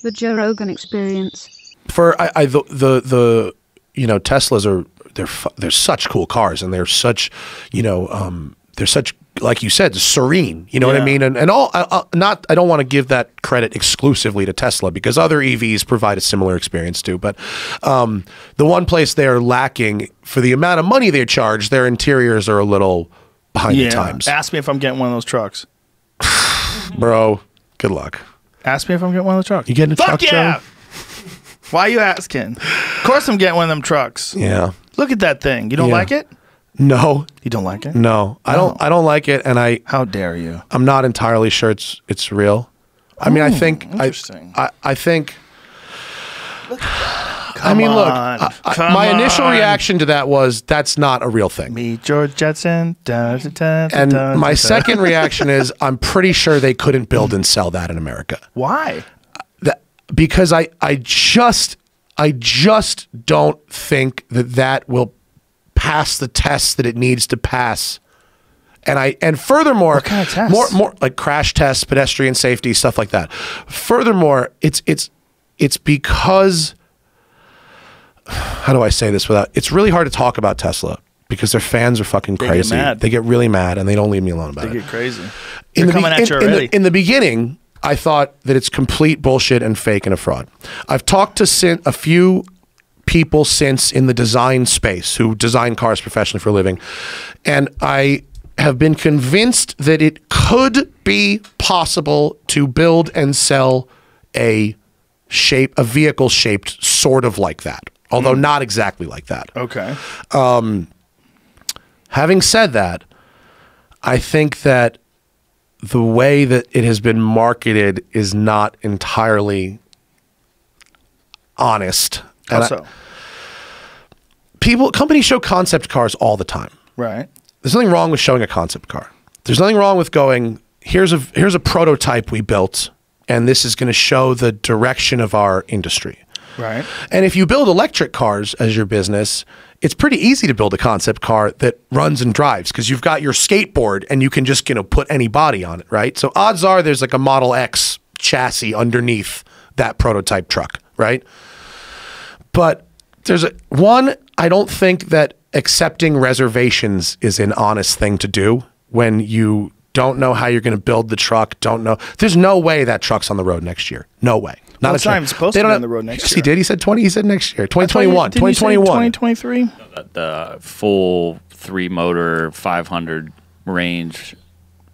The Joe Rogan Experience. For the you know, Teslas are they're such cool cars, and they're such, you know, they're such, like you said, serene. You know what I mean? And all I don't want to give that credit exclusively to Tesla, because other EVs provide a similar experience too. But the one place they are lacking, for the amount of money they charge, their interiors are a little behind the times. Ask me if I'm getting one of those trucks. Bro, good luck. Ask me if I'm getting one of those trucks. You getting a truck, yeah! Joe? Why are you asking? Of course I'm getting one of them trucks. Yeah. Look at that thing. You don't like it? No. You don't like it? No. I don't like it, and How dare you? I'm not entirely sure it's real. I mean, I think interesting. I think Come look, Come my initial on. reaction to that was, that's not a real thing. Meet George Jetson. And my second reaction is, I'm pretty sure they couldn't build and sell that in America. Why? Because I just don't think that will pass the tests that it needs to pass. And furthermore, what kind of tests? more like crash tests, pedestrian safety, stuff like that. Furthermore, it's because, how do I say this without, it's really hard to talk about Tesla because their fans are fucking crazy. They get really mad, and they don't leave me alone about it. They get crazy. They're coming at you already. In the beginning, I thought that it's complete bullshit and fake and a fraud. I've talked to a few people since in the design space who design cars professionally for a living, and I have been convinced that it could be possible to build and sell a vehicle shaped sort of like that, although not exactly like that. Okay. Having said that, I think that the way that it has been marketed is not entirely honest. Also, companies show concept cars all the time. right. There's nothing wrong with showing a concept car. There's nothing wrong with going, here's a prototype we built, and this is going to show the direction of our industry. Right. And if you build electric cars as your business, it's pretty easy to build a concept car that runs and drives, because you've got your skateboard and you can just, put any body on it, right? So odds are there's like a Model X chassis underneath that prototype truck, right? But I don't think that accepting reservations is an honest thing to do when you don't know how you're going to build the truck, there's no way that truck's on the road next year. No way. Not it's not even supposed to be on the road next year. He did. He said He said next year. 2021. 2021. 2023. The full 3-motor 500 range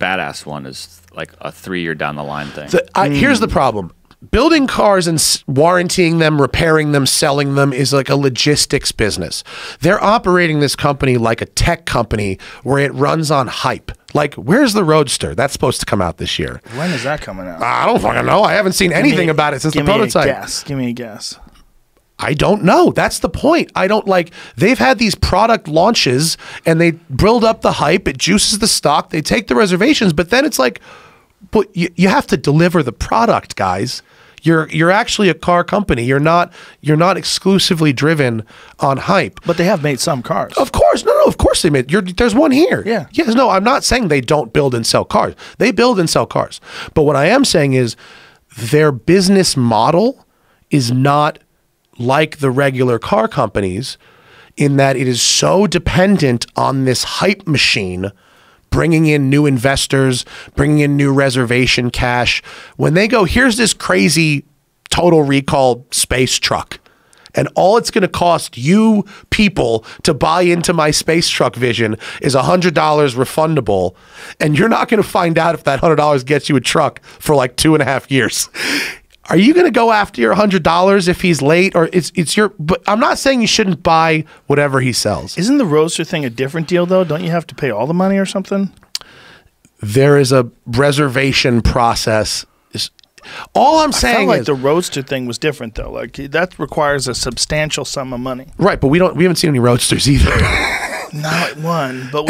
badass one is like a 3-year down the line thing. Here's the problem. Building cars and warrantying them, repairing them, selling them is like a logistics business. They're operating this company like a tech company where it runs on hype. Like, where's the Roadster? That's supposed to come out this year. When is that coming out? I don't fucking know. I haven't seen anything about it since the prototype. Give me a guess. I don't know. That's the point. They've had these product launches and they build up the hype. It juices the stock. They take the reservations, but then it's like, but you have to deliver the product, guys. You're actually a car company. You're not exclusively driven on hype. But they have made some cars. Of course. No, of course they made. There's one here. Yeah. Yes, no, I'm not saying they don't build and sell cars. They build and sell cars. But what I am saying is their business model is not like the regular car companies, in that it is so dependent on this hype machine bringing in new investors, bringing in new reservation cash. When they go, here's this crazy total recall space truck, and all it's going to cost you people to buy into my space truck vision is $100 refundable, and you're not going to find out if that $100 gets you a truck for like 2.5 years. Are you going to go after your $100 if he's late, or it's your? But I'm not saying you shouldn't buy whatever he sells. Isn't the Roadster thing a different deal though? Don't you have to pay all the money or something? There is a reservation process. All I'm saying is the Roadster thing was different though. Like that requires a substantial sum of money. Right, but we haven't seen any Roadsters either. Not one, but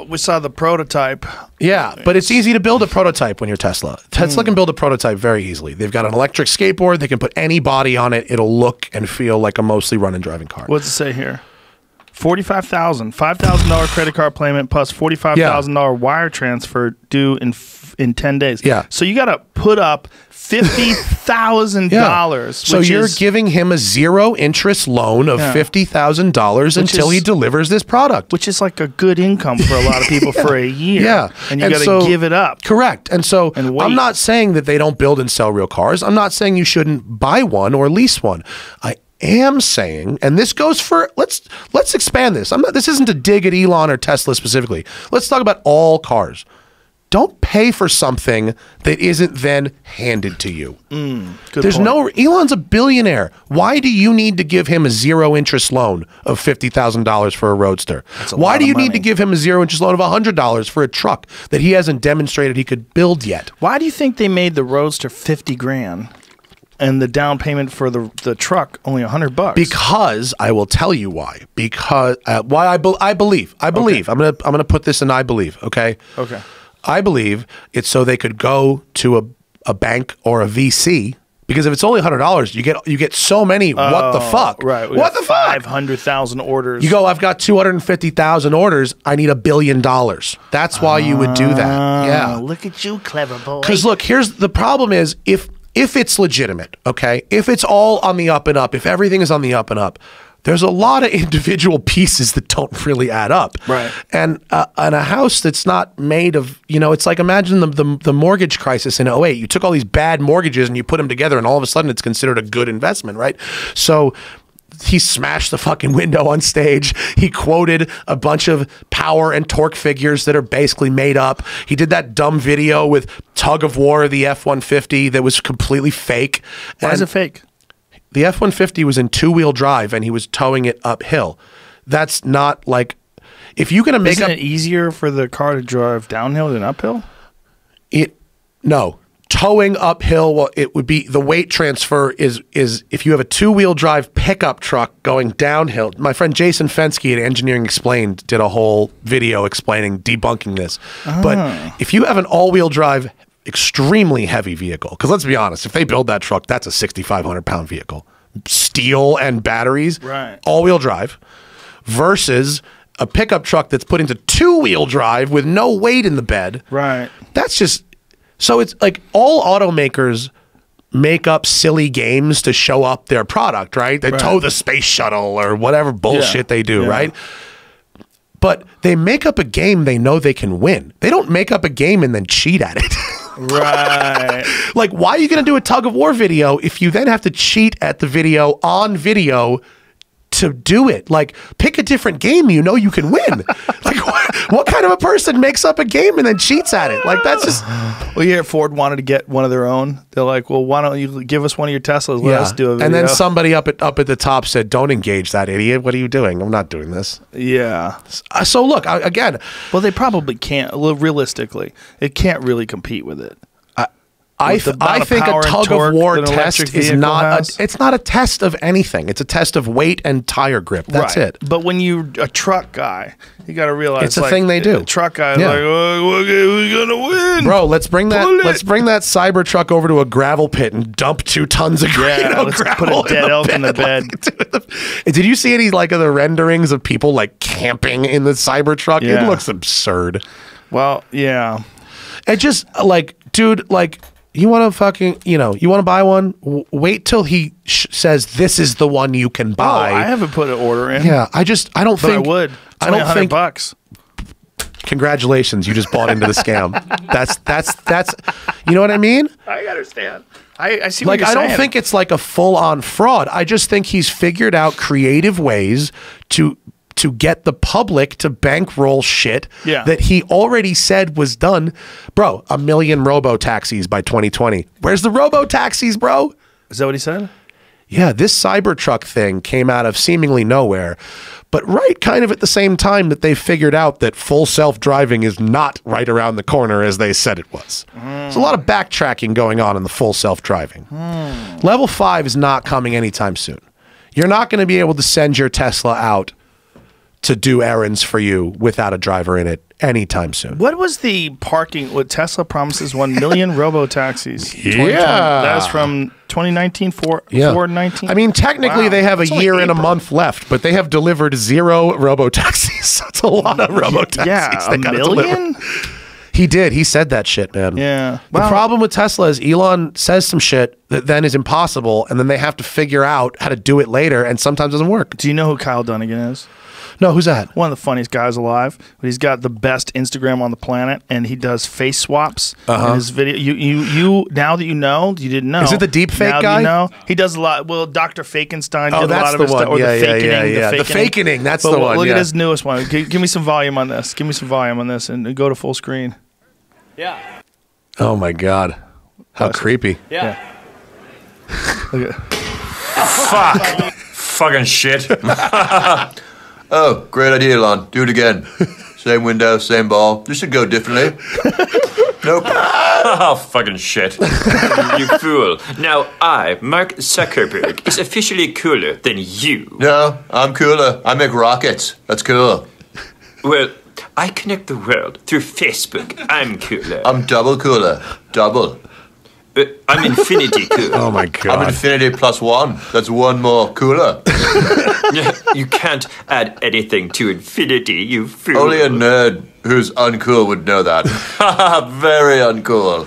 we saw the prototype. Yeah, but it's easy to build a prototype when you're Tesla. Tesla can build a prototype very easily. They've got an electric skateboard. They can put any body on it. It'll look and feel like a mostly run and driving car. What's it say here? $45,000, $5,000 credit card payment plus $45,000 wire transfer due in 10 days. Yeah. So you got to put up $50,000. So you're giving him a 0-interest loan of $50,000 until he delivers this product, which is like a good income for a lot of people for a year. Yeah, and you got to give it up. Correct. And so I'm not saying that they don't build and sell real cars. I'm not saying you shouldn't buy one or lease one. I am saying, and this goes for let's expand this. This isn't a dig at Elon or Tesla specifically. Let's talk about all cars. Don't pay for something that isn't then handed to you. There's no Elon's a billionaire. Why do you need to give him a 0-interest loan of $50,000 for a Roadster? Why do you need to give him a 0-interest loan of $100 for a truck that he hasn't demonstrated he could build yet? Why do you think they made the Roadster $50,000 and the down payment for the truck only $100? Because I will tell you why. Because why I believe. Okay. I'm gonna put this in I believe. Okay. Okay. I believe it's so they could go to a bank or a VC, because if it's only $100, you get so many. What the fuck? Right. What the fuck? 500,000 orders. You go. I've got 250,000 orders. I need $1 billion. That's why you would do that. Yeah. Look at you, clever boy. Because look, here's the problem: is if it's legitimate, okay, if it's all on the up and up, if everything is on the up and up, there's a lot of individual pieces that don't really add up. Right. And a house that's not made of, it's like, imagine the mortgage crisis in 08. You took all these bad mortgages and you put them together and all of a sudden it's considered a good investment, right? So he smashed the fucking window on stage. He quoted a bunch of power and torque figures that are basically made up. He did that dumb video with Tug of War, the F-150, that was completely fake. Why is it fake? The F-150 was in 2-wheel drive and he was towing it uphill. That's not like, if you're going to make Isn't it easier for the car to drive downhill than uphill? No. Towing uphill, well, it would be, the weight transfer is if you have a 2-wheel drive pickup truck going downhill. My friend Jason Fensky at Engineering Explained did a whole video debunking this. But if you have an all-wheel drive extremely heavy vehicle, because let's be honest, if they build that truck, that's a 6,500 pound vehicle, steel and batteries, right, all-wheel drive, versus a pickup truck that's put into 2-wheel drive with no weight in the bed, right? That's just, so it's like all automakers make up silly games to show up their product, right? They tow the space shuttle or whatever bullshit they do, right? But they make up a game they know they can win. They don't make up a game and then cheat at it. Right. Like, why are you going to do a Tug of War video if you then have to cheat at the video on video to do it? Like, pick a different game you know you can win. Like, what kind of a person makes up a game and then cheats at it? Like, that's just... Well, yeah, Ford wanted to get one of their own. They're like, well, why don't you give us one of your Teslas? Let us do a video. And then somebody up at the top said, don't engage that idiot. What are you doing? I'm not doing this. Yeah. So look, again... Well, they probably can't. Realistically, it can't really compete with it. I think a Tug of War test is not it's not a test of anything. It's a test of weight and tire grip. That's it. But when you're a truck guy, you got to realize it's a thing they do. A truck guy is like, oh, okay, we're gonna win, bro. Let's bring that Cybertruck over to a gravel pit and dump 2 tons of let's put a dead elk in the bed. Did you see any of the renderings of people like camping in the Cybertruck? Yeah. It looks absurd. Well, yeah. It just dude, you want to fucking, you want to buy one? Wait till he says this is the one you can buy. Oh, I haven't put an order in. Yeah, I don't think I would. I don't think $100. Congratulations, you just bought into the scam. That's you know what I mean? I understand. I see what you're saying. I don't think it's like a full-on fraud. I just think he's figured out creative ways to get the public to bankroll shit that he already said was done. Bro, 1 million robo-taxis by 2020. Where's the robo-taxis, bro? Is that what he said? Yeah, this Cybertruck thing came out of seemingly nowhere, but kind of at the same time that they figured out that full self-driving is not right around the corner as they said it was. There's a lot of backtracking going on in the full self-driving. Level 5 is not coming anytime soon. You're not going to be able to send your Tesla out to do errands for you without a driver in it anytime soon. What was the parking? What Tesla promises 1 million robo taxis? Yeah. That's from 2019 Ford 19. I mean, technically Wow. they have That's a only year and a April. month left, but they have delivered 0 robo taxis. That's a lot of robo taxis. Yeah, they a gotta million. deliver. He did. He said that shit, man. Yeah. The Wow. problem with Tesla is Elon says some shit that then is impossible, and then they have to figure out how to do it later, and sometimes it doesn't work. Do you know who Kyle Dunnigan is? No, who's that? One of the funniest guys alive. But he's got the best Instagram on the planet, and he does face swaps in his video. You now that you know, you didn't know. Is it the deep fake now guy? That you know, he does a lot. Well, Dr. Fakenstein Oh, did a that's lot of the his stuff. one. Or Yeah, the yeah, fakening. yeah. The fakening, that's the one, Look yeah. at his newest one. Give me some volume on this. Give me some volume on this, and go to full screen. Yeah. Oh my God. How creepy. Yeah. Look at, Fuck. Fucking shit. Oh, great idea, Elon. Do it again. Same window, same ball. This should go differently. Nope. Oh, fucking shit. You fool. Now I, Mark Zuckerberg, is officially cooler than you. No, I'm cooler. I make rockets. That's cool. Well, I connect the world through Facebook. I'm cooler. I'm double cooler. Double. I'm infinity cool. Oh my I'm God. infinity plus 1. That's 1 more cooler. You can't add anything to infinity, you fool. Only a nerd who's uncool would know that. Very uncool.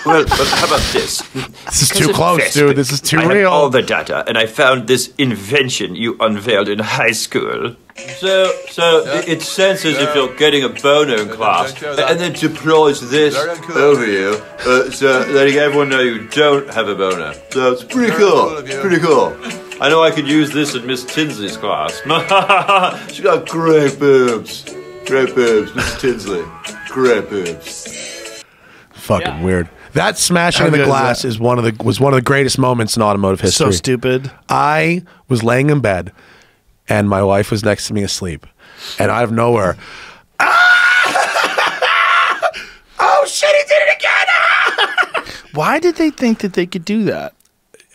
Well, how about this? This is too close, dude. This is too I real. have all the data, and I found this invention you unveiled in high school. So it senses if you're getting a boner in class, Don't show that. and then deploys this Very uncool. over you, so letting everyone know you don't have a boner. So it's pretty Very cool. cool of you. Pretty cool. I know I could use this in Miss Tinsley's class. She got great boobs. Great boobs, Miss Tinsley. Great boobs. Fucking weird. That smashing How of the good is glass that? was one of the greatest moments in automotive history. so stupid. I was laying in bed, and my wife was next to me asleep, and out of nowhere, oh shit, he did it again! Why did they think that they could do that?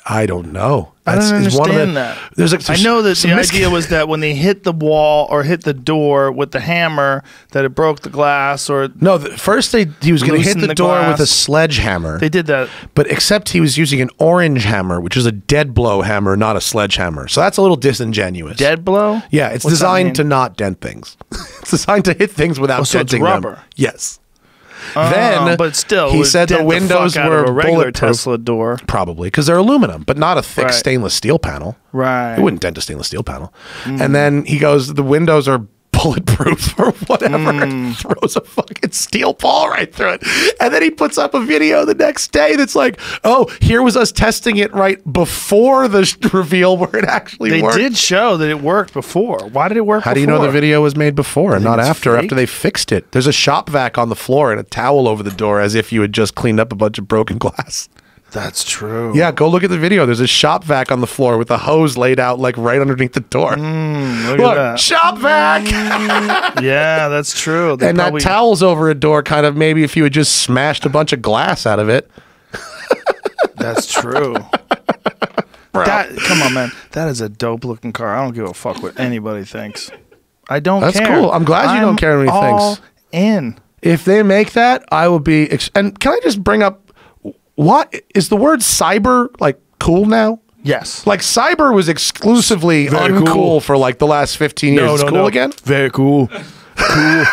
I don't know. I don't That's- is one of understand the- that. There's I know that some the idea was that when they hit the wall or hit the door with the hammer, that it broke the glass, or No, first he was going to hit Loosen the the door with a glass. sledgehammer. they did that. But except he was using an orange hammer, which is a dead blow hammer, not a sledgehammer. So that's a little disingenuous. Dead blow? Yeah, it's What's that designed mean? to not dent things. It's designed to hit things without Oh, so it's denting rubber. them. Yes. Then but still, he it would said the dent windows fuck out were of a regular bulletproof. Tesla door. Probably because they're aluminum, but not a thick Right. stainless steel panel. Right. It wouldn't dent a stainless steel panel. And then he goes, the windows are bulletproof or whatever. And throws a fucking steel ball right through it. And then he puts up a video the next day that's like, oh, here was us testing it right before the reveal where it actually They worked. did show that it worked before. Why did it work How before? do you know the video was made before and not it's after? fake? After they fixed it. There's a shop vac on the floor and a towel over the door as if you had just cleaned up a bunch of broken glass. That's true. Yeah, go look at the video. There's a shop vac on the floor with a hose laid out like right underneath the door. Look Look, at that. shop vac! Yeah, that's true. They And probably- that towel's over a door, kind of maybe if you had just smashed a bunch of glass out of it. That's true. Come on, man. That is a dope looking car. I don't give a fuck what anybody thinks. I don't That's care. cool. I'm glad you don't care what he all thinks. in. If they make that, I will be. And can I just bring up, what is the word cyber like cool now? Yes. Like cyber was exclusively Very uncool cool. for like the last 15 years. It's cool again? Very cool. Cool.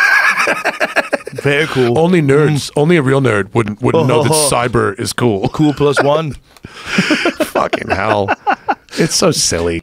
Very cool. Only nerds, only a real nerd wouldn't know that cyber is cool. Cool plus one. Fucking hell. It's so silly.